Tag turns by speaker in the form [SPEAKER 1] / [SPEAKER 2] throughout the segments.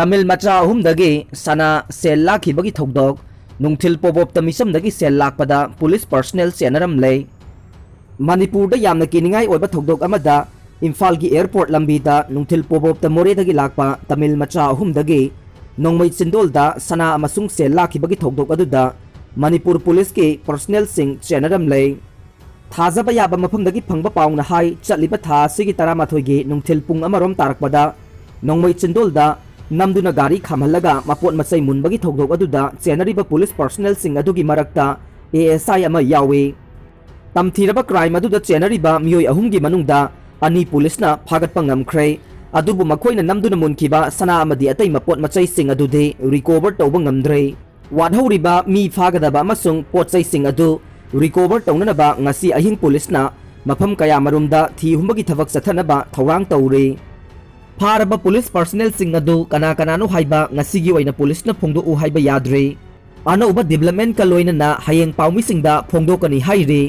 [SPEAKER 1] तमिल मचा अहुमदगी सना cell लाखिबगी थौदोक नुंगथिल पोबोप तमिसमदगी cell लाकपदा police personal सेनरम ले मणिपुर यामना किनिंगाई ओइबा थौदोक अमदा इम्फाल की एयरपोर्ट लंबीदा नुंगथिल पोबोप तमोरेदगी लाकपा तमिल मचा अहुमदगी नोंगमई चिंदोलदा सना अमसुंग सेल लाखिबगी थौदोक अदुदा मणिपुर पुलिस की पर्सनल सिंग सेनरम ले थाजब याबा मफमदगी फंगबा पाउना हाई चलिबा था सिगी तरामाथोइगी नुंगथिल पुंग अमरोम तारकपदा नोंगमई चिंदोलदा नमदुना गाड़ी खामहल्लगा मपोट मचै मुनबगी थौदोक अदुदा चेनरिबा पुलिस पर्सनल सिंग अदुगी मरक्ता एएसआई अमा यावे तमथीरबा क्राइम अदुदा चेनरिबा मियोय अहुमगी मनुंगदा अनि पुलिसना फागतपा ngamkhre अदुबु मखोइना नमदुना मुनखिबा सना अमदि अतै मपोट मचै सिंग अदुदे रिकवर तौबा ngamdre वाधौरिबा मी फागदबा अमसुंग पोचै सिंग अदु रिकवर तौननबा ngasi अहिंग पुलिसना मफम कया मरुमदा थी हुंबगी थबक सथनबा थौरांग तौरे फारबा पुलिस पर्सनल सिंग अदु कना कनानो हाइबा ngasiगी ओइना पुलिसना फोंदोउ हाइबा याद्रे अनौबा डेवलपमेंट का लोइनना हयेंग पाउमी सिंगदा फोंदोकनी हाइरे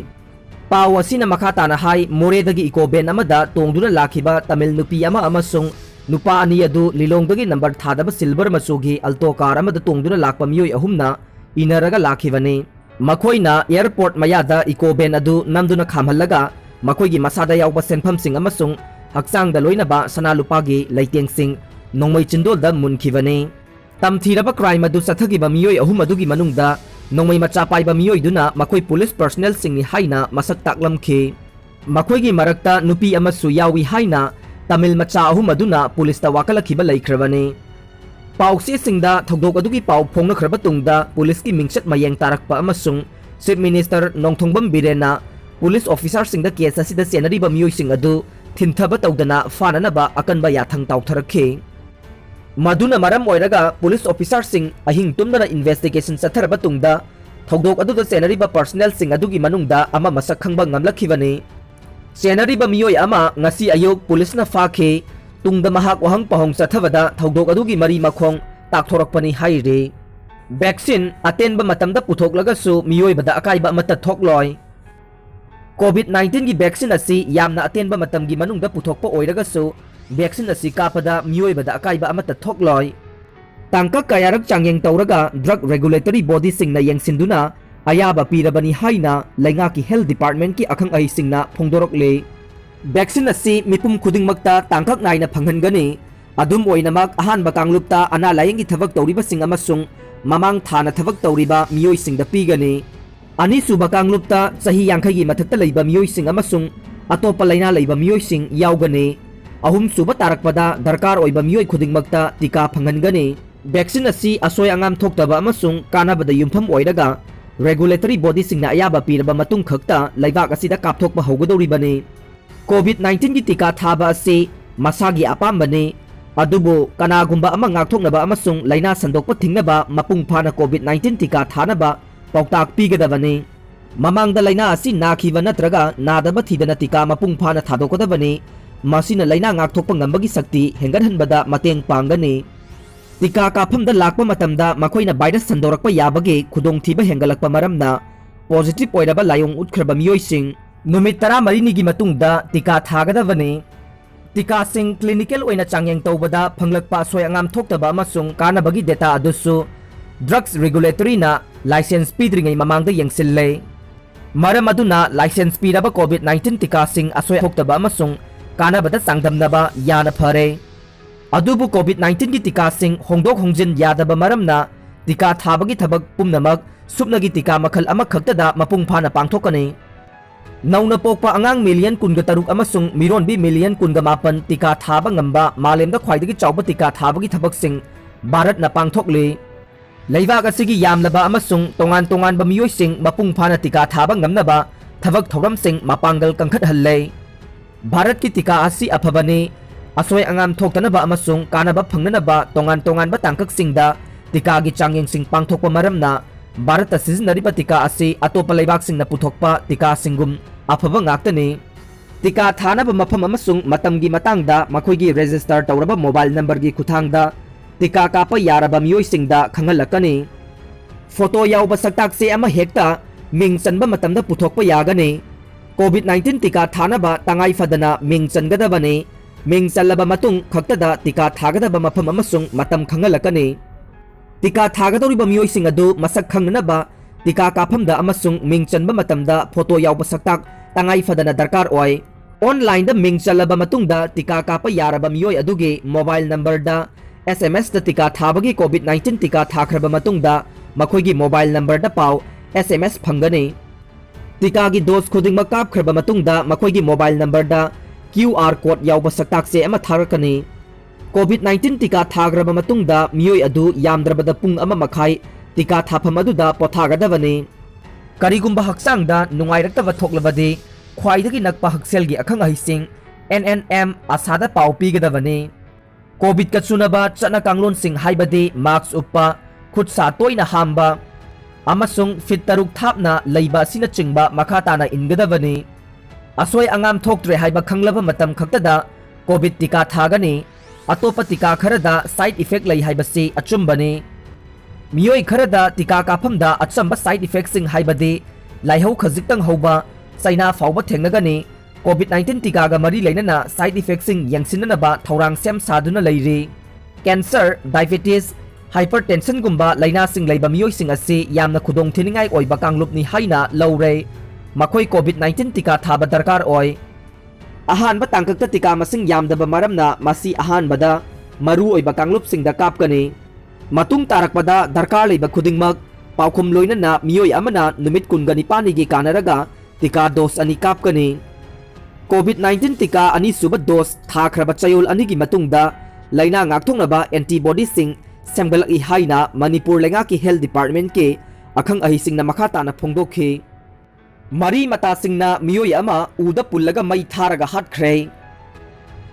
[SPEAKER 1] पाव असिना मखा ताना हाई मोरेदगी इकोबेन अमदा तोंगदुना लाखिबा तमिल नुपी अमा अमसुंग नुपा अनि अदु लिलोंगदगी नंबर थादबा सिल्वर मचुगी अल्टो कार अमदा तोंगदुना लाकपा मियोय अहुमना इनरगा लाखिबने मखोइना एयरपोर्ट मयादा इकोबेन अदु नमदुना खामहल्लगा मखोइगी मसादा यावबा सेनफम सिंग अमसुंग हक्चांगदा लोइनबा सना लुपागी लैतेंग सिंग नोंगमई चिंदोलदा मुनखिबने तमथीरबा क्राइम अदु सथगिबा मियोय अहुम अदुगी मनुंगदा नोंगमई मचा पाइबा मियोयदुना मखोइ पुलिस पर्सनल सिंगनि हाइना मसक ताकलमखि मखोइगी मरक्ता नुपी अमसु यावी हाइना तमिल मचा अहुम अदुना पुलिसता वाकलखिबा लैख्रबने पाउसे सिंगदा थौदोक अदुगी पाउ फोंनख्रबा तुंगदा पुलिस की मिंगचत मयेंग तारकपा अमसुंग चीफ मिनिस्टर नोंथोंबम बिरेना पुलिस ऑफिसर सिंगदा केस असिदा सेनरिबा मियोय सिंग अदु थिनथबा तौदना फाननबा अकनबा याथंग ताउथरखे मधुना मरम ओइरगा पुलिस ऑफिसर सिंग अहिंग तुमदना इन्वेस्टिगेशन चथरबा तुंगदा थौदोक अदुदा सेनरिबा पर्सनल सिंग अदुगी मनुंगदा अमा मसक खंगबा ngamlakkhibane सेनरिबा मियोय अमा ngasi अयोग पुलिसना फाखे तुंगदा महाक वहंग पहोंग चथबदा थौदोक अदुगी मरी मखोंग ताकथोरकपनी हाइरे वैक्सीन अतेनबा मतमदा पुथोकलगसु मियोयबदा अकाइबा अमता थोकलोय कोविड-19 की वैक्सीन असी यामना अतेनबा मतमगी मनुंगदा पुथोकपा ओइरगसु वैक्सीन असी कापदा मियोयबदा अकाइबा अमता थोकलोय तांका कयारक चांगेंग तौरगा ड्रग रेगुलेटरी बॉडी सिंगना येंगसिंदुना अयाबा पीरबनी हाइना लैंगा की हेल्थ डिपार्टमेंट की अखंग अहि सिंगना फोंदोरकले वैक्सीन असी मिपुम खुदिंगमक्ता तांकक नाइना फंगहनगनी अदुम ओइनमक अहानबा कांगलुपता अना लायंगी थबक तौरिबा सिंग अमसुंग ममांग थाना थबक तौरिबा मियोय सिंगदा पीगनी अनीसुबा कांगलुपता सही यांखगी मथक्ता लैबा मियोय सिंग अमसुंग अतोपा लैना लैबा मियोय सिंग यावगने अहुम सुबा तारकपदा दरकार ओइबा मियोय खुदिंगमक्ता टीका फंगहनगनी वैक्सीन असी असोय अंगाम थोक्तबा अमसुंग कानाबदा युमफम ओइरगा रेगुलेटरी बॉडी सिंगना अयाबा पीरबा मतुंग खक्ता लैबाक असिदा कापथोकपा हौगदौरिबने कोविड-19 की टीका थाबा असी मसागी अपामबने अदुबो कनागुंबा अमा ngaktoknaba amasung laina sandokpa thingnaba mapung phana कोविड-19 टीका थानबा पौताक पीगदबने ममांगदा लाइना असि नाखिबा नत्रगा नादबा थीदना टीका मपुंग फाना थादोकदबने मसिना लाइना ngaktokpa ngambagi शक्ति हेंगदहनबदा mateeng पांगने टीका काफमदा लाकपा मतमदा मखोइना वायरस संदोरकपा याबगे खुदोंथीबा हेंगलकपा मरमना पॉजिटिव ओइरबा लायोंग उठख्रबा मियोयसिंग नुमित 14 की मतुंगदा टीका थागदबने टीका सिंग क्लिनिकल ओइना चांगेंग तौबदा फंगलकपा सोय अंगाम थोक्तबा अमसुंग कानाबगी डेटा अदुसु ड्रग्स रेगुलेटरी ना लाइसेंस पीद्रिंगै ममांगदा येंगसिल्ले मरम अदुना लाइसेंस पीरबा कोविड-19 टीका सिंग असोय थोक्तबा अमसुंग कानाबदा चांगदमनबा याना फरे अदुबु कोविड-19 की टीका सिंग होंगदोक होंगजिन यादबा मरमना टीका थाबगी थबक पुमनमक सुपनगी टीका मखल अमा खक्तदा मपुंग फाना पांगथोकने नौना पोकपा अंगांग मिलियन कुनगा तरुक अमसुंग मिरोनबी मिलियन कुनगा मापन टीका थाबा ngamba मालेमदा ख्वाइदगी चावबा टीका थाबगी थबक सिंग भारत ना पांगथोकले लैबाक असिगी यामलबा अमसुंग तोंगान तोंगान बा मियोय सिंग मपुंग फाना टीका थाबा ngamnaba थबक थौरम सिंग मापांगल कंखत हल्ले भारत की टीका असि अफबने असोय अंगाम थोक्तनबा अमसुंग कानाबा फंगनबा तोंगान तोंगान बा तांकक सिंगदा टीका की चांगेंग सिंग पांगथोकपा मरमना भारत सिजनरिबा टीका असि अतोपा लैबाक सिंगना पुथोकपा टीका सिंगुम अफबा ngaktani टीका थानबा मफम अमसुंग मतमगी मतंगदा मखोइगी रजिस्टर तौरबा मोबाइल नंबर की खुथांगदा टीका कापा यारबा मियोय सिंगदा खंगलकनी फोटो यावबा सक्ताक से अमा हेक्ता मिंग चनबा मतमदा पुथोकपा यागने कोविड-19 टीका थानबा तंगाई फदना मिंग चनगदबने ꯃꯤꯡ ꯆꯜꯂꯕ ꯃꯇꯨꯡ ꯈꯛꯇꯗ ꯇꯤꯀꯥ ꯊꯥꯒꯗꯕ ꯃꯐꯝ ꯑꯃꯁꯨꯡ ꯃꯇꯝ ꯈꯪꯍꯜꯂꯛꯀꯅꯤ꯫ ꯇꯤꯀꯥ ꯊꯥꯒꯗꯧꯔꯤꯕ ꯃꯤꯑꯣꯏꯁꯤꯡ ꯑꯗꯨ ꯃꯁꯛ ꯈꯪꯅꯅꯕ ꯇꯤꯀꯥ ꯀꯥꯞꯐꯝꯗ ꯑꯃꯁꯨꯡ ꯃꯤꯡ ꯆꯟꯕ ꯃꯇꯝꯗ ꯐꯣꯇꯣ ꯌꯥꯎꯕ ꯁꯛꯇꯥꯛ ꯇꯉꯥꯏ ꯐꯗꯅ ꯗꯔꯀꯥꯔ ꯑꯣꯏ꯫ ꯑꯣꯟꯂꯥꯏꯟꯗ ꯃꯤꯡ ꯆꯜꯂꯕ ꯃꯇꯨꯡꯗ ꯇꯤꯀꯥ ꯀꯥꯞꯄ ꯌꯥꯔꯕ ꯃꯤꯑꯣꯏ ꯑꯗꯨꯒꯤ ꯃꯣꯕꯥꯏꯜ ꯅꯝꯕꯔꯗ SMS ꯗ ꯇꯤꯀꯥ ꯊꯥꯕꯒꯤ COVID-19 ꯇꯤꯀꯥ ꯊꯥꯈ꯭ꯔꯕ ꯃꯇꯨꯡꯗ ꯃꯈꯣꯏꯒꯤ ꯃꯣꯕꯥꯏꯜ ꯅꯝꯕꯔꯗ ꯄꯥꯎ SMS ꯐꯪꯒꯅꯤ꯫ ꯇꯤꯀꯥꯒꯤ ꯗꯣꯁ ꯈꯨꯗꯤꯡꯃꯛ ꯀꯥꯞꯈ꯭ꯔꯕ ꯃꯇꯨꯡꯗ ꯃꯈꯣꯏꯒꯤ ꯃꯣꯕꯥꯏꯜ ꯅꯝꯕꯔꯗ QR ꯀꯣꯗ ꯌꯥꯎꯕ ꯁꯛꯇꯥꯛꯆꯦ ꯑꯃ ꯊꯥꯔꯛꯀꯅꯤ꯫ COVID-19 ꯇꯤꯀꯥ ꯊꯥꯈ꯭ꯔꯕ ꯃꯇꯨꯡꯗ ꯃꯤꯑꯣꯏ ꯑꯗꯨ ꯌꯥꯝꯗ꯭ꯔꯕꯗ ꯄꯨꯡ 1.5 ꯇꯤꯀꯥ ꯊꯥꯐꯝ ꯑꯗꯨꯗ ꯄꯣꯊꯥꯒꯗꯕꯅꯤ꯫ ꯀꯔꯤꯒꯨꯝꯕ ꯍꯛꯆꯥꯡꯗ ꯅꯨꯡꯉꯥꯏꯔꯛꯇꯕ ꯊꯣꯛꯂꯕꯗꯤ ꯈ꯭ꯋꯥꯏꯗꯒꯤ ꯅꯛꯄ ꯍꯛꯁꯦꯜꯒꯤ ꯑꯈꯪ ꯑꯍꯩꯁꯤꯡ NNM ꯑꯁꯥꯗ ꯄꯥꯎ ꯄꯤꯒꯗꯕꯅꯤ꯫ ꯀꯣꯚꯤꯗꯀ ꯆꯨꯅꯕ ꯆꯠꯅ ꯀꯥꯡꯂꯣꯟꯁꯤꯡ ꯍꯥꯏꯕꯗꯤ ꯃꯥस्क ꯎꯞꯄ, ꯈꯨꯠ ꯁꯥ ꯇꯣꯏꯅ ꯍꯥꯝꯕ ꯑꯃꯁꯨꯡ ꯐꯤꯠ 6 ꯊꯥꯞꯅ ꯂꯩꯕ ꯑꯁꯤꯅꯆꯤꯡꯕ ꯃꯈꯥ ꯇꯥꯅ ꯏꯟꯒꯗꯕꯅꯤ꯫ ꯑꯁꯣꯏ ꯑꯉꯥꯝ ꯊꯣꯛꯇ꯭ꯔꯦ ꯍꯥꯏꯕ ꯈꯪꯂꯕ ꯃꯇꯝ ꯈꯛꯇꯗ ꯀꯣꯚꯤꯗ ꯇꯤꯀꯥ ꯊꯥꯒꯅꯤ꯫ ꯑꯇꯣꯞꯄ ꯇꯤꯀꯥ ꯈꯔꯗ ꯁꯥꯏꯗ ꯏꯐꯦꯛ ꯂꯩ ꯍꯥꯏꯕꯁꯤ ꯑꯆꯨꯝꯕꯅꯤ꯫ ꯃꯤꯑꯣꯏ ꯈꯔꯗ ꯇꯤꯀꯥ ꯀꯥꯞꯐꯝꯗ ꯑꯆꯝꯕ ꯁꯥꯏꯗ ꯏꯐꯦꯛꯁꯤꯡ ꯍꯥꯏꯕꯗꯤ ꯂꯥꯏꯍꯧ ꯈꯖꯤꯛꯇꯪ ꯍꯧꯕ, ꯆꯩꯅꯥ ꯐꯥꯎꯕ ꯊꯦꯡꯅꯒꯅꯤ꯫ COVID-19 ꯇꯤꯀꯥꯒ ꯃꯔꯤ ꯂꯩꯅꯅ ꯁꯥꯏꯗ ꯏꯐꯦꯛꯁꯤꯡ ꯌꯦꯡꯁꯤꯟꯅꯅꯕ ꯊꯧꯔꯥꯡ ꯁꯦꯝ ꯁꯥꯗꯨꯅ ꯂꯩꯔꯤ꯫ ꯀꯦꯟꯁꯔ, ꯗꯥꯏꯕꯦꯇꯤꯁ, ꯍꯥꯏꯄꯔꯇꯦꯟꯁꯟꯒꯨꯝꯕ ꯂꯩꯅꯥꯁꯤꯡ ꯂꯩꯕ ꯃꯤꯑꯣꯏꯁꯤꯡ ꯑꯁꯤ ꯌꯥꯝꯅ ꯈꯨꯗꯣꯡꯊꯤꯅꯤꯡꯉꯥꯏ ꯑꯣꯏꯕ ꯀꯥꯡꯂꯨꯞꯅꯤ ꯍꯥꯏꯅ ꯂꯧꯔꯦ꯫ ꯃꯈꯣꯏ COVID-19 ꯇꯤꯀꯥ ꯊꯥꯕ ꯗꯔꯀꯥꯔ ꯑꯣꯏ꯫ ꯑꯍꯥꯟꯕ ꯇꯥꯡꯀꯛꯇ ꯇꯤꯀꯥ ꯃꯁꯤꯡ ꯌꯥꯝꯗꯕ ꯃꯔꯝꯅ ꯃꯁꯤ ꯑꯍꯥꯟꯕꯗ ꯃꯔꯨꯑꯣꯏꯕ ꯀꯥꯡꯂꯨꯞꯁꯤꯡꯗ ꯀꯥꯞꯀꯅꯤ꯫ ꯃꯇꯨꯡ ꯇꯥꯔꯛꯄꯗ ꯗꯔꯀꯥꯔ ꯂꯩꯕ ꯈꯨꯗꯤꯡꯃꯛ ꯄꯥꯎꯈꯨꯝ ꯂꯣꯏꯅꯅ ꯃꯤꯑꯣꯏ ꯑꯃꯅ ꯅꯨꯃꯤꯠ 29ꯅꯤꯒꯤ ꯀꯥꯟꯅꯔꯒ ꯇꯤꯀꯥ ꯗꯣꯁ 2 ꯀꯥꯞꯀꯅꯤ꯫ COVID-19 ꯇꯤꯀꯥ ꯑꯅꯤꯁꯨꯕ ꯗꯣꯁ ꯊꯥꯈ꯭ꯔꯕ ꯆꯌꯣꯜ 2ꯒꯤ ꯃꯇꯨꯡꯗ ꯂꯩꯅꯥ ꯉꯥꯛꯊꯣꯛꯅꯕ ꯑꯦꯟꯇꯤꯕꯣꯗꯤꯁꯤꯡ ꯁꯦꯝꯒꯠꯂꯛꯏ ꯍꯥꯏꯅ ꯃꯅꯤꯄꯨꯔ ꯂꯩꯉꯥꯛꯀꯤ ꯍꯦꯜꯊ ꯗꯤꯄꯥꯔꯠꯃꯦꯟꯠꯀꯤ ꯑꯈꯪ ꯑꯍꯩꯁꯤꯡꯅ ꯃꯈꯥ ꯇꯥꯅ ꯐꯣꯡꯗꯣꯛꯈꯤ꯫ ꯃꯔꯤ ꯃꯇꯥꯁꯤꯡꯅ ꯃꯤꯑꯣꯏ ꯑꯃ ꯎꯗ ꯄꯨꯜꯂꯒ ꯃꯩ ꯊꯥꯔꯒ ꯍꯥꯠꯈ꯭ꯔꯦ꯫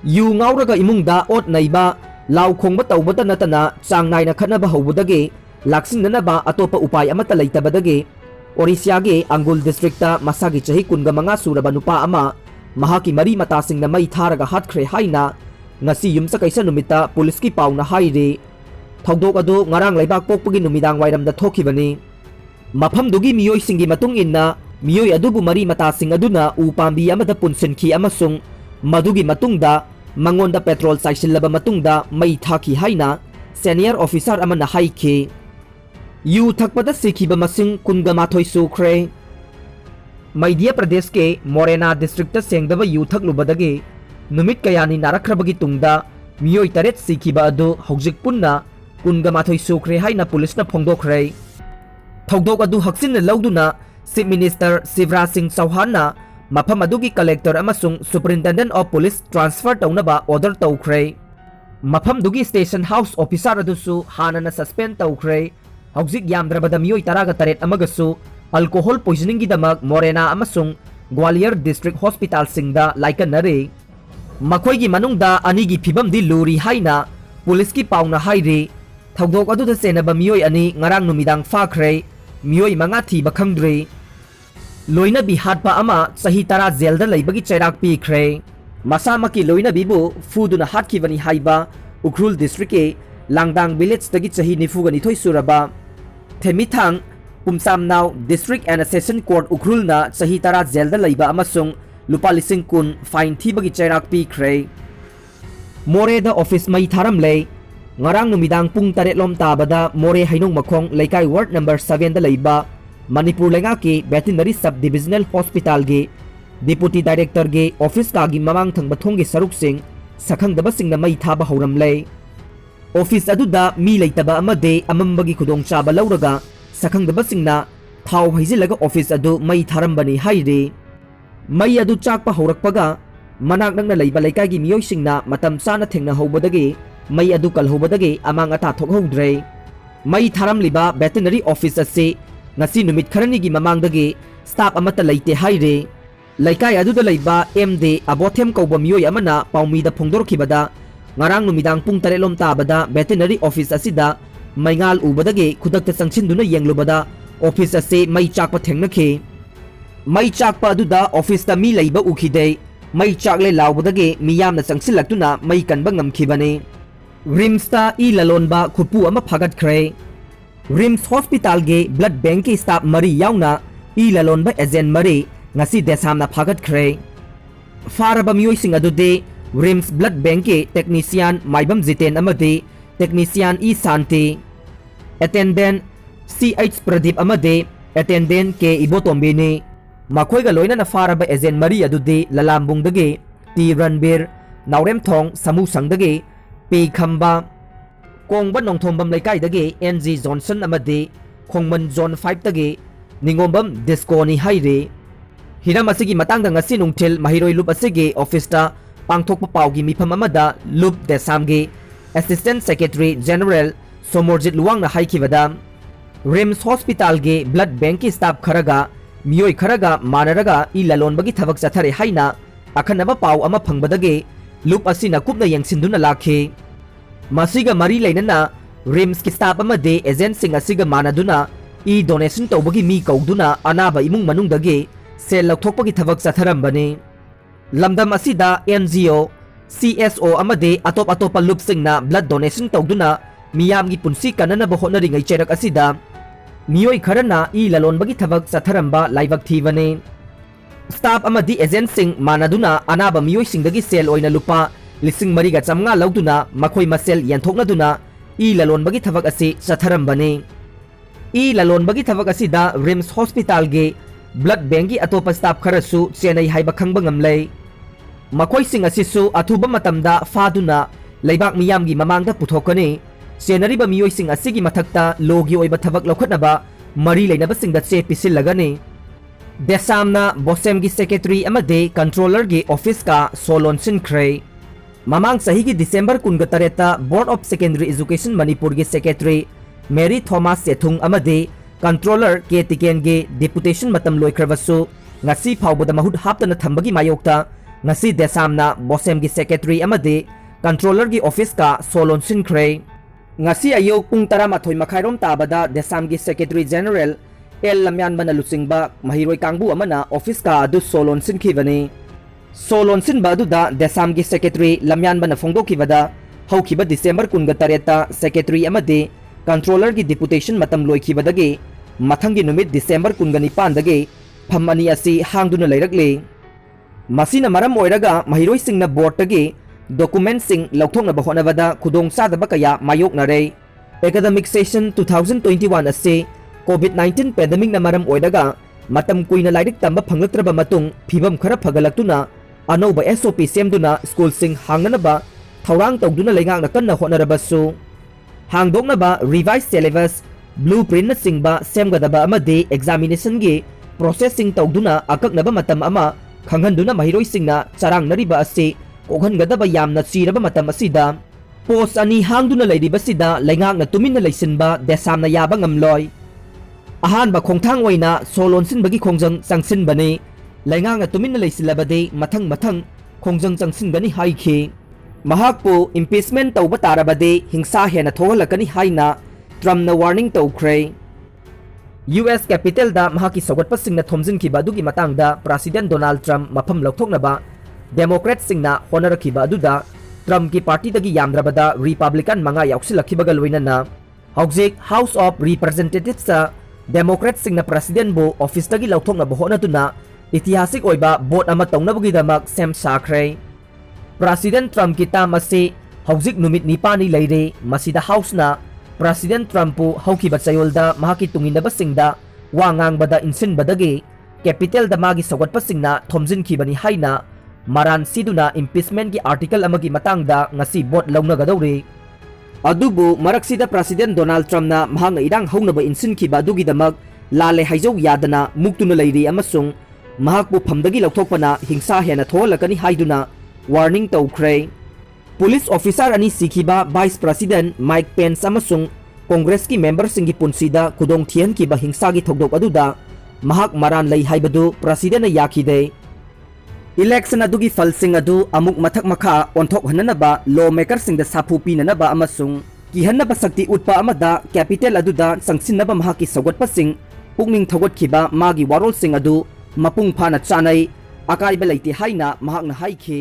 [SPEAKER 1] ꯌꯨ ꯉꯥꯎꯔꯒ ꯏꯃꯨꯡꯗ ꯑꯣꯠ ꯅꯩꯕ, ꯂꯥꯎ ꯈꯣꯡꯕ ꯇꯧꯕꯇ ꯅꯠꯇꯅ ꯆꯥꯡ ꯅꯥꯏꯅ ꯈꯠꯅꯕ ꯍꯧꯕꯗꯒꯤ ꯂꯥꯛꯁꯤꯟꯅꯅꯕ ꯑꯇꯣꯞꯄ ꯎꯄꯥꯏ ꯑꯃꯠꯇ ꯂꯩꯇꯕꯗꯒꯤ ꯑꯣꯔꯤꯁ꯭ꯌꯥꯒꯤ ꯑꯪꯒꯨꯜ ꯗꯤꯁꯇ꯭ꯔꯤꯛꯇ ꯃꯁꯥꯒꯤ ꯆꯍꯤ 25 ꯁꯨꯔꯕ ꯅꯨꯄꯥ ꯑꯃ ꯃꯍꯥꯛꯀꯤ ꯃꯔꯤ ꯃꯇꯥꯁꯤꯡꯅ ꯃꯩ ꯊꯥꯔꯒ ꯍꯥꯠꯈ꯭ꯔꯦ ꯍꯥꯏꯅ ꯉꯁꯤ ꯌꯨꯝꯁꯀꯩꯁ ꯅꯨꯃꯤꯠꯇ ꯄꯨꯂꯤꯁꯀꯤ ꯄꯥꯎꯅ ꯍꯥꯏꯔꯤ꯫ ꯊꯧꯗꯣꯛ ꯑꯗꯨ ꯉꯔꯥꯡ ꯂꯩꯕꯥꯛ ꯄꯣꯛꯄꯒꯤ ꯅꯨꯃꯤꯗꯥꯡ ꯋꯥꯏꯔꯝꯗ ꯊꯣꯛꯈꯤꯕꯅꯤ꯫ ꯃꯐꯝꯗꯨꯒꯤ ꯃꯤꯑꯣꯏꯁꯤꯡꯒꯤ ꯃꯇꯨꯡ ꯏꯟꯅ ꯃꯤꯑꯣꯏ ꯑꯗꯨꯕꯨ ꯃꯔꯤ ꯃꯇꯥꯁꯤꯡ ꯑꯗꯨꯅ ꯎ ꯄꯥꯝꯕꯤ ꯑꯃꯗ ꯄꯨꯟꯁꯤꯟꯈꯤ ꯑꯃꯁꯨꯡ ꯃꯗꯨꯒꯤ ꯃꯇꯨꯡꯗ ꯃꯉꯣꯟꯗ ꯄꯦꯇ꯭ꯔꯣꯜ ꯆꯥꯏꯁꯤꯜꯂꯕ ꯃꯇꯨꯡꯗ ꯃꯩ ꯊꯥꯈꯤ ꯍꯥꯏꯅ ꯁꯦꯅꯤꯌꯔ ꯑꯣꯐꯤꯁꯥꯔ ꯑꯃꯅ ꯍꯥꯏꯈꯤ꯫ ꯌꯨ ꯊꯛꯄꯗ ꯁꯤꯈꯤꯕ ꯃꯁꯤꯡ 22 ꯁꯨꯈ꯭ꯔꯦ꯫ ꯃꯩꯙ꯭ꯌ ꯄ꯭ꯔꯗꯦꯁꯀꯤ ꯃꯣꯔꯦꯅꯥ ꯗꯤꯁꯇ꯭ꯔꯤꯛꯇ ꯁꯦꯡꯗꯕ ꯌꯨ ꯊꯛꯂꯨꯕꯗꯒꯤ ꯅꯨꯃꯤꯠ ꯀꯌꯥꯅꯤ ꯅꯥꯔꯛꯈ꯭ꯔꯕꯒꯤ ꯇꯨꯡꯗ ꯃꯤꯑꯣꯏ 8 ꯁꯤꯈꯤꯕ ꯑꯗꯨ ꯍꯧꯖꯤꯛ ꯄꯨꯟꯅ 22 ꯁꯨꯈ꯭ꯔꯦ ꯍꯥꯏꯅ ꯄꯨꯂꯤꯁꯅ ꯐꯣꯡꯗꯣꯛꯈ꯭ꯔꯦ꯫ ꯊꯧꯗꯣꯛ ꯑꯗꯨ ꯍꯛꯆꯤꯟꯅ ꯂꯧꯗꯨꯅ ꯆꯤꯐ ꯃꯤꯅꯤꯁꯇꯔ ꯁꯤꯕꯔꯥꯖ ꯁꯤꯡ ꯆꯧꯍꯥꯟꯅ ꯃꯐꯝ ꯑꯗꯨꯒꯤ ꯀꯂꯦꯛꯇꯔ ꯑꯃꯁꯨꯡ ꯁꯨꯄꯔꯤꯟꯇꯦꯟꯗꯦꯟꯠ ꯑꯣꯐ ꯄꯨꯂꯤꯁ ꯇ꯭ꯔꯥꯟꯁꯐꯔ ꯇꯧꯅꯕ ꯑꯣꯔꯗꯔ ꯇꯧꯈ꯭ꯔꯦ꯫ ꯃꯐꯝꯗꯨꯒꯤ ꯁ꯭ꯇꯦꯁꯟ ꯍꯥꯎꯁ ꯑꯣꯐꯤꯁꯥꯔ ꯑꯗꯨꯁꯨ ꯍꯥꯟꯅꯅ ꯁꯁꯄꯦꯟ ꯇꯧꯈ꯭ꯔꯦ꯫ ꯍꯧꯖꯤꯛ ꯌꯥꯝꯗ꯭ꯔꯕꯗ ꯃꯤꯑꯣꯏ 18 ꯑꯃꯒꯁꯨ ꯑꯜꯀꯣꯍꯣꯜ ꯄꯣꯏꯖꯅꯤꯡꯒꯤꯗꯃꯛ ꯃꯣꯔꯦꯅꯥ ꯑꯃꯁꯨꯡ ꯒ꯭ꯋꯥꯂꯤꯌꯔ ꯗꯤꯁꯇ꯭ꯔꯤꯛ ꯍꯣꯁꯄꯤꯇꯥꯜꯁꯤꯡꯗ ꯂꯥꯏꯀꯠꯅꯔꯤ꯫ ꯃꯈꯣꯏꯒꯤ ꯃꯅꯨꯡꯗ 2ꯒꯤ ꯐꯤꯚꯝꯗꯤ ꯂꯨꯔꯤ ꯍꯥꯏꯅ ꯄꯨꯂꯤꯁꯀꯤ ꯄꯥꯎꯅ ꯍꯥꯏꯔꯤ꯫ ꯊꯧꯗꯣꯛ ꯑꯗꯨꯗ ꯆꯦꯟꯅꯕ ꯃꯤꯑꯣꯏ 2 ꯉꯔꯥꯡ ꯅꯨꯃꯤꯗꯥꯡ ꯐꯥꯈ꯭ꯔꯦ꯫ ꯃꯤꯑꯣꯏ 5 ꯊꯤꯕ ꯈꯪꯗ꯭ꯔꯤ꯫ ꯂꯣꯏꯅꯕꯤ ꯍꯥꯠꯄ ꯑꯃ ꯆꯍꯤ 10 ꯖꯦꯜꯗ ꯂꯩꯕꯒꯤ ꯆꯩꯔꯥꯛ ꯄꯤꯈ꯭ꯔꯦ꯫ ꯃꯁꯥꯃꯛꯀꯤ ꯂꯣꯏꯅꯕꯤꯕꯨ ꯐꯨꯗꯨꯅ ꯍꯥꯠꯈꯤꯕꯅꯤ ꯍꯥꯏꯕ ꯎꯈ꯭ꯔꯨꯜ ꯗꯤꯁꯇ꯭ꯔꯤꯛꯀꯤ ꯂꯥꯡꯗꯥꯡ ꯚꯤꯂꯦꯖꯇꯒꯤ ꯆꯍꯤ 92 ꯁꯨꯔꯕ ꯊꯦꯃꯤꯊꯥꯡ ꯄꯨꯝꯁꯥꯝꯅꯥꯎ ꯗꯤꯁꯇ꯭ꯔꯤꯛ ꯑꯦꯟড ꯁꯦꯁꯟ ꯀꯣꯔꯠ ꯎꯈ꯭ꯔꯨꯜꯅ ꯆꯍꯤ 10 ꯖꯦꯜꯗ ꯂꯩꯕ ꯑꯃꯁꯨꯡ ꯂꯨꯄꯥ 10,000 ꯐꯥꯏꯟ ꯊꯤꯕꯒꯤ ꯆꯩꯔꯥꯛ ꯄꯤꯈ꯭ꯔꯦ꯫ ꯃꯣꯔꯦꯗ ꯑꯣꯐꯤꯁ ꯃꯩ ꯊꯥꯔꯝꯂꯦ꯫ ꯉꯔꯥꯡ ꯅꯨꯃꯤꯗꯥꯡ ꯄꯨꯡ 8 ꯂꯣꯝ ꯇꯥꯕꯗ ꯃꯣꯔꯦ ꯍꯩꯅꯧꯃꯈꯣꯡ ꯂꯩꯀꯥꯏ ꯋꯥꯔꯗ ꯅꯝꯕꯔ 7ꯗ ꯂꯩꯕ ꯃꯅꯤꯄꯨꯔ ꯂꯩꯉꯥꯛꯀꯤ ꯚꯦꯇꯤꯅꯔꯤ ꯁꯕ ꯗꯤꯚꯤꯖꯅꯦꯜ ꯍꯣꯁꯄꯤꯇꯥꯜꯒꯤ ꯗꯤꯄꯨꯇꯤ ꯗꯥꯏꯔꯦꯛꯇꯔꯒꯤ ꯑꯣꯐꯤꯁ ꯀꯥꯒꯤ ꯃꯃꯥꯡ ꯊꯪꯕ ꯊꯣꯡꯒꯤ ꯁꯔꯨꯛꯁꯤꯡ ꯁꯛꯈꯪꯗꯕꯁꯤꯡꯅ ꯃꯩ ꯊꯥꯕ ꯍꯧꯔꯝꯂꯦ꯫ ꯑꯣꯐꯤꯁ ꯑꯗꯨꯗ ꯃꯤ ꯂꯩꯇꯕ ꯑꯃꯗꯤ ꯑꯃꯝꯕꯒꯤ ꯈꯨꯗꯣꯡꯆꯥꯕ ꯂꯧꯔꯒ ꯁꯛꯈꯪꯗꯕꯁꯤꯡꯅ ꯊꯥꯎ ꯍꯩꯖꯤꯜꯂꯒ ꯑꯣꯐꯤꯁ ꯑꯗꯨ ꯃꯩ ꯊꯥꯔꯝꯕꯅꯤ ꯍꯥꯏꯔꯤ꯫ ꯃꯩ ꯑꯗꯨ ꯆꯥꯛꯄ ꯍꯧꯔꯛꯄꯒ ꯃꯅꯥꯛ ꯅꯛꯅ ꯂꯩꯕ ꯂꯩꯀꯥꯏꯒꯤ ꯃꯤꯑꯣꯏꯁꯤꯡꯅ ꯃꯇꯝ ꯆꯥꯅ ꯊꯦꯡꯅꯍꯧꯕꯗꯒꯤ ꯃꯩ ꯑꯗꯨ ꯀꯜꯍꯧꯕꯗꯒꯤ ꯑꯃꯥꯡ ꯑꯇꯥ ꯊꯣꯛꯍꯧꯗ꯭ꯔꯦ꯫ ꯃꯩ ꯊꯥꯔꯝꯂꯤꯕ ꯚꯦꯇꯤꯅꯔꯤ ꯑꯣꯐꯤꯁ ꯑꯁꯤ ꯉꯁꯤ ꯅꯨꯃꯤꯠ ꯈꯔꯅꯤꯒꯤ ꯃꯃꯥꯡꯗꯒꯤ ꯁ꯭ꯇꯥꯐ ꯑꯃꯠꯇ ꯂꯩꯇꯦ ꯍꯥꯏꯔꯤ꯫ ꯂꯩꯀꯥꯏ ꯑꯗꯨꯗ ꯂꯩꯕ MD ꯑꯕꯣꯊꯦꯝ ꯀꯧꯕ ꯃꯤꯑꯣꯏ ꯑꯃꯅ ꯄꯥꯎꯃꯤꯗ ꯐꯣꯡꯗꯣꯔꯛꯈꯤꯕꯗ ꯉꯔꯥꯡ ꯅꯨꯃꯤꯗꯥꯡ ꯄꯨꯡ 8 ꯂꯣꯝ ꯇꯥꯕꯗ ꯚꯦꯇꯤꯅꯔꯤ ꯑꯣꯐꯤꯁ ꯑꯁꯤꯗ ꯃꯩꯉꯥꯜ ꯎꯕꯗꯒꯤ ꯈꯨꯗꯛꯇ ꯆꯪꯁꯤꯟꯗꯨꯅ ꯌꯦꯡꯂꯨꯕꯗ ꯑꯣꯐꯤꯁ ꯑꯁꯤ ꯃꯩ ꯆꯥꯛꯄ ꯊꯦꯡꯅꯈꯤ꯫ ꯃꯩ ꯆꯥꯛꯄ ꯑꯗꯨꯗ ꯑꯣꯐꯤꯁꯇ ꯃꯤ ꯂꯩꯕ ꯎꯈꯤꯗꯦ꯫ ꯃꯩ ꯆꯥꯛꯂꯦ ꯂꯥꯎꯕꯗꯒꯤ ꯃꯤꯌꯥꯝꯅ ꯆꯪꯁꯤꯜꯂꯛꯇꯨꯅ ꯃꯩ ꯀꯟꯕ ꯉꯝꯈꯤꯕꯅꯤ꯫ ꯔꯤꯝꯁꯇ ꯂꯂꯣꯟꯕ ꯈꯨꯠꯄꯨ ꯑꯃ ꯐꯥꯒꯠꯈ꯭ꯔꯦ꯫ ꯔꯤꯝꯁ ꯍꯣꯁꯄꯤꯇꯥꯜꯒꯤ ꯕ꯭ꯂꯗ ꯕꯦꯡꯀꯤ ꯁ꯭ꯇꯥꯐ 3 ꯌꯥꯎꯅ ꯂꯂꯣꯟꯕ ꯑꯦꯖꯦꯟꯠ 3 ꯉꯁꯤ ꯗꯦꯁꯥꯝꯅ ꯐꯥꯒꯠꯈ꯭ꯔꯦ꯫ ꯐꯥꯔꯕ ꯃꯤꯑꯣꯏꯁꯤꯡ ꯑꯗꯨꯗꯤ रिम्स ब्लड बैंक के टेक्नीशियन माइबम जितेन अमदे technician E Shanti attendant CH Pradeep अमदे अटेंडेंट के इबोतोम्बीनी मखोइगा लोइना फारब एजेंट मरी अदुदि ललामबुंगदगे टी रणबीर नावरेमथोंग समू संगदगे पी खंबा कोंगबा नोंथोंबम लेकाइदगे NG जॉनसन अमदे खोंगमन जोन 5 दगे निंगोंबम डिस्कोनी हाइरे हिरम असिगी मतंग ngasi nungthil mahiroi loop asigi office ta pangthokpa paugi mifam amada loop desamge assistant secretary general somorjit luwang na haikibada rims hospital ge blood bank ki staff kharaga miyoi kharaga manaraga I lalonbagi thabak chathare haina akhanaba pau ama phangbadage loop asina kupna yengsinduna lakhe masiga mari leinana rims ki staff amade agent sing asiga manaduna I donation tawbagi mi kauduna anaba imung manungdage cell लौथोकपगी थबक चथरंबनी लमदम असिदा NGO CSO अमदे अतोप अतोप लुपसिंगना blood donation तौदुना मियामगी पुंसी कननब होनरिंगै चेरक असिदा मियोय खरना ई ललोनबगी थबक चथरंबा लाइबक थीवने स्टाफ अमदि एजेंट सिंग मानदुना अनाबा मियोय सिंगदगी सेल ओइना लुपा लिसिंग मरिगा चमंगा लौदुना मखोय मसेल यंथोकनदुना ई ललोनबगी थबक असि चथरंबने ई ललोनबगी थबक असिदा रिम्स हॉस्पिटल गे ब्लड बैंक की अतोप स्टाफ खरसु चेन्नई हाइबा खंगबंगमले मखोय सिंग असिसु अथुबा मतमदा फादुना लेबाक मियामगी ममांगदा पुथोकने चेनरिबा मियोय सिंग असिगी मथक्ता लोगी ओइबा थबक लौखटनबा मरी लेनबा सिंगदा चे पिसिलगने देसामना बोसेम की सेक्रेटरी अमदे कंट्रोलर की ऑफिस का सोलोन सिनख्रे ममांग सही की दिसंबर 23 board of secondary education Manipur की सेक्रेटरी मेरी थॉमस सेथुंग अमदे कंट्रोलर के टिकेन गे डिपुटेशन मतम लोइख्रबसु ngasi फाउबदा mahut haptana thambagi mayokta ngasi desamna bosem gi secretary amade controller gi office ka solon sinkhre ngasi ayok pung 13 makhairom tabada desam gi secretary general el lamyan bana lusingba mahiroi kangbu amana office ka adu solon sinkhibani solon sinba adu da desam gi secretary lamyan bana phongdokibada haukiba december 23 secretary amade controller की deputation मतम लोइखिबदगे मथंगी नुमित दिसंबर 19 दगे फमनी असि हांगदुना लेरकले मसिना मरम ओइरगा महिरोइ सिंगना board तगे document सिंग लौथोंना बहोनबदा खुदोंग सादबा कया मायोकनरे academic session 2021 असे कोविड-19 pandemic ना मरम ओइरगा मतम कुइना lyric तंबा फंगलत्रबा मतुंग फिबम खरा फगलक्तुना अनौबा SOP सेमदुना स्कूल सिंग हांगनबा थौरांग तौदुना लेगांगना कन्ना होनरबसु हांगदोंगनबा रिवाइज सिलेबस ब्लूप्रिंट सिंगबा सेमगदबा अमदे एग्जामिनेशन गे प्रोसेसिंग तौदुना अककनबा मतम अमा खंगहनदुना महिरोइ सिंगना चरांगनरिबा असे कोहनगदबा यामना चीरबा मतम असिदा पोस्ट अनि हांगदुना लैरिबसिदा लैंगांगना तुमिनना लैसिनबा देसामना याबा ngamloi अहानबा खोंथांग ओइना सोलोनसिनबगी खोंजंग चंगसिनबने लैंगांगना तुमिनना लैसिलबदे मथंग मथंग खोंजंग चंगसिनगनी हाइखे महाकपु इम्पीचमेंट तौबा तारबदे हिंसा हेना थोहलकनी हाइना ट्रम्पना वार्निंग तौख्रे US कैपिटल दा महाकी सौगटपसिंगना थोमजिनखिबा अदुगी मतंगदा प्रेसिडेंट डोनाल्ड ट्रम्प मफम लौथोकनबा डेमोक्रेट सिंगना होनरखिबा अदुदा ट्रम्प की पार्टी दगी यामद्रबदा रिपब्लिकन मंगा याउसिलखिबगा लोइनना हौजिक हाउस ऑफ रिप्रेजेंटेटिव्स डेमोक्रेट सिंगना प्रेसिडेंट बो ऑफिस दगी लौथोकनबा होनदुना ऐतिहासिक ओइबा वोट अमा तौनबगीदमक सेम साखरे प्रेसिडेंट ट्रम्प की ताम असे हौजिक नुमित निपानी लेरे मसिदा हाउस ना प्रेसिडेंट ट्रम्पु हौकिबा चयोलदा महाकी तुंगिनबसिंगदा वा ngangbada insinbadagi कैपिटल दा मागी सौगटपसिंगना थोमजिनखिबनी हाइना मारान सिदुना इम्पीचमेंट की आर्टिकल अमगी मतंगदा ngasi बोट लौनगदौरे अदुबु मरक्सिदा प्रेसिडेंट डोनाल्ड ट्रम्पना महांगा इरांग हौनबा इंसिनखिबा अदुगिदमक लाले हाइजौ यादना मुक्तुना लैरि अमसुंग महाकबु फमदगी लौथोकपना हिंसा हेना थोहलकनी हाइदुना वार्निंग तौख्रे पुलिस ऑफिसर अनि सिखिबा वाइस प्रेसिडेंट माइक पेंस अमसुंग कांग्रेस की मेंबर सिंगी पुंसीदा खुदोंग थियन की हिंसा की थोकदोक अदुदा महाक मारान लई हाइबदु प्रेसिडेंट याखिदे इलेक्शन अदुगी फलसिंग अदु अमुक मथक मखा ओंथोक हननबा लॉ मेकर सिंगदा साफु पिननबा अमसुंग किहन्नबा शक्ति उत्पा अमदा कैपिटल अदुदा संगसिनबा महाकी सौगटपसिंग पुकनिंग थोगटखिबा मागी वारोल सिंग अदु मपुंग फाना चानै अकाइबा लैते हाइना महाकना हाइखे